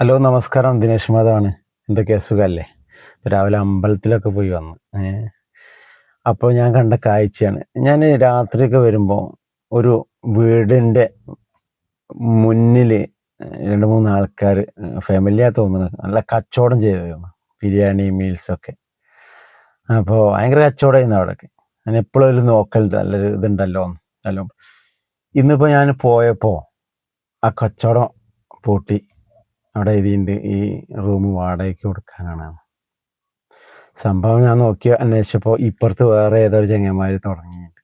Hello നമസ്കാരം, ദിനേശ് മാധവാണ്. എന്തൊക്കെയാ, സുഖമല്ലേ? രാവിലെ അമ്പലത്തിലൊക്കെ പോയി വന്നു. അപ്പോൾ ഞാൻ കണ്ട കാഴ്ചയാണ്. ഞാൻ രാത്രിയൊക്കെ വരുമ്പോൾ ഒരു വീടിൻ്റെ മുന്നിൽ രണ്ട് മൂന്ന് ആൾക്കാർ, ഫാമിലിയാ തോന്നുന്നത്, നല്ല കച്ചവടം ചെയ്തിരുന്നു, ബിരിയാണി മീൽസൊക്കെ. അപ്പോൾ ഭയങ്കര കച്ചവടമായിരുന്നു അവിടെയൊക്കെ. ഞാൻ എപ്പോഴും ഒരു നോക്കലുണ്ട്, നല്ലൊരു ഇതുണ്ടല്ലോ നല്ല. ഇന്നിപ്പോൾ ഞാൻ പോയപ്പോൾ ആ കച്ചവടം പൂട്ടി. അവിടെ എഴുതിയിട്ടുണ്ട് ഈ റൂം വാടകയ്ക്ക് കൊടുക്കാനാണ്. സംഭവം ഞാൻ നോക്കി അന്വേഷിച്ചപ്പോൾ ഇപ്പുറത്ത് വേറെ ഏതൊരു ചങ്ങന്മാർ തുടങ്ങിയിട്ടുണ്ട്.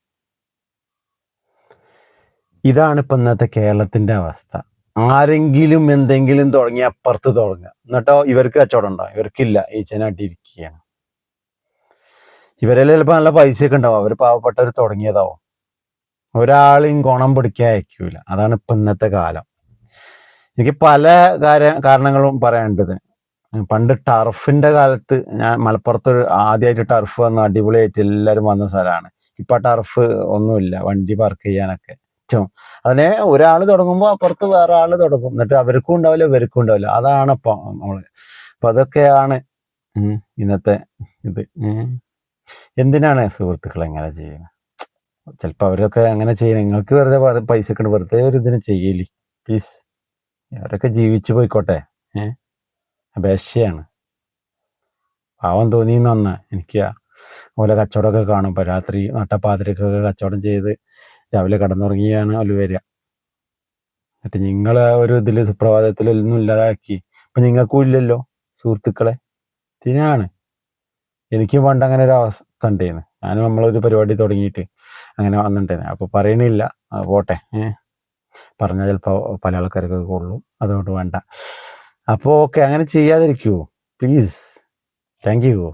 ഇതാണ് ഇപ്പം ഇന്നത്തെ കേരളത്തിൻ്റെ അവസ്ഥ. ആരെങ്കിലും എന്തെങ്കിലും തുടങ്ങി അപ്പുറത്ത് തുടങ്ങുക, എന്നിട്ടോ ഇവർക്ക് കച്ചവടം ഉണ്ടാവും, ഇവർക്കില്ല, ഈച്ചനാട്ടിരിക്കുകയാണ്. ഇവരെല്ലാം ചിലപ്പോൾ നല്ല പൈസയൊക്കെ ഉണ്ടാവും, അവർ പാവപ്പെട്ടവർ തുടങ്ങിയതാവും. ഒരാളെയും ഗുണം പിടിക്കാൻ അയക്കൂല. അതാണ് ഇപ്പം ഇന്നത്തെ കാലം. എനിക്ക് പല കാരണങ്ങളും പറയാനുണ്ട്. പണ്ട് ടർഫിന്റെ കാലത്ത് ഞാൻ മലപ്പുറത്ത് ആദ്യമായിട്ട് ടർഫ് വന്ന് അടിപൊളിയായിട്ട് എല്ലാവരും വന്ന സ്ഥലമാണ്. ഇപ്പൊ ടർഫ് ഒന്നുമില്ല, വണ്ടി പാർക്ക് ചെയ്യാനൊക്കെ. അതിനെ ഒരാൾ തുടങ്ങുമ്പോൾ അപ്പുറത്ത് വേറെ ആൾ തുടങ്ങും, എന്നിട്ട് അവർക്കും ഉണ്ടാവില്ല ഇവർക്കും ഉണ്ടാവില്ല. അതാണ് ഇപ്പൊ നമ്മള്. അപ്പൊ അതൊക്കെയാണ് ഇന്നത്തെ ഇത്. എന്തിനാണ് സുഹൃത്തുക്കൾ എങ്ങനെ ചെയ്യുന്നത്? ചിലപ്പോൾ അവരൊക്കെ അങ്ങനെ ചെയ്യണം. നിങ്ങൾക്ക് വെറുതെ പൈസ ഒക്കെ വെറുതെ ഒരു ഇതിന് ചെയ്യലി പ്ലീസ്. അവരൊക്കെ ജീവിച്ചു പോയിക്കോട്ടെ. അപേക്ഷയാണ്. പാവം തോന്നിയെന്ന് വന്നാൽ എനിക്ക് ഓലെ കച്ചവടമൊക്കെ കാണുമ്പോൾ രാത്രി നട്ടപ്പാതിരക്കൊക്കെ കച്ചവടം ചെയ്ത് രാവിലെ കടന്നുറങ്ങിയാണ് അവർ വരിക. എന്നിട്ട് നിങ്ങളെ ഒരു ഇതിൽ സുപ്രഭാതത്തിലൊന്നും ഇല്ലാതാക്കി. ഇപ്പം നിങ്ങൾക്കും ഇല്ലല്ലോ സുഹൃത്തുക്കളെ. ഇതിനാണ് എനിക്ക് പണ്ട് അങ്ങനെ ഒരു അവസ്ഥ ഉണ്ടായിരുന്നു. ഞാനും നമ്മളൊരു പരിപാടി തുടങ്ങിയിട്ട് അങ്ങനെ വന്നിട്ടുണ്ടായിരുന്നു. അപ്പോൾ പറയണില്ല, പോട്ടെ. പറഞ്ഞാൽ ചിലപ്പോൾ പല ആൾക്കാരൊക്കെ കൊള്ളും, അതുകൊണ്ട് വേണ്ട. അപ്പോൾ ഓക്കെ, അങ്ങനെ ചെയ്യാതിരിക്കുമോ പ്ലീസ്. Thank you.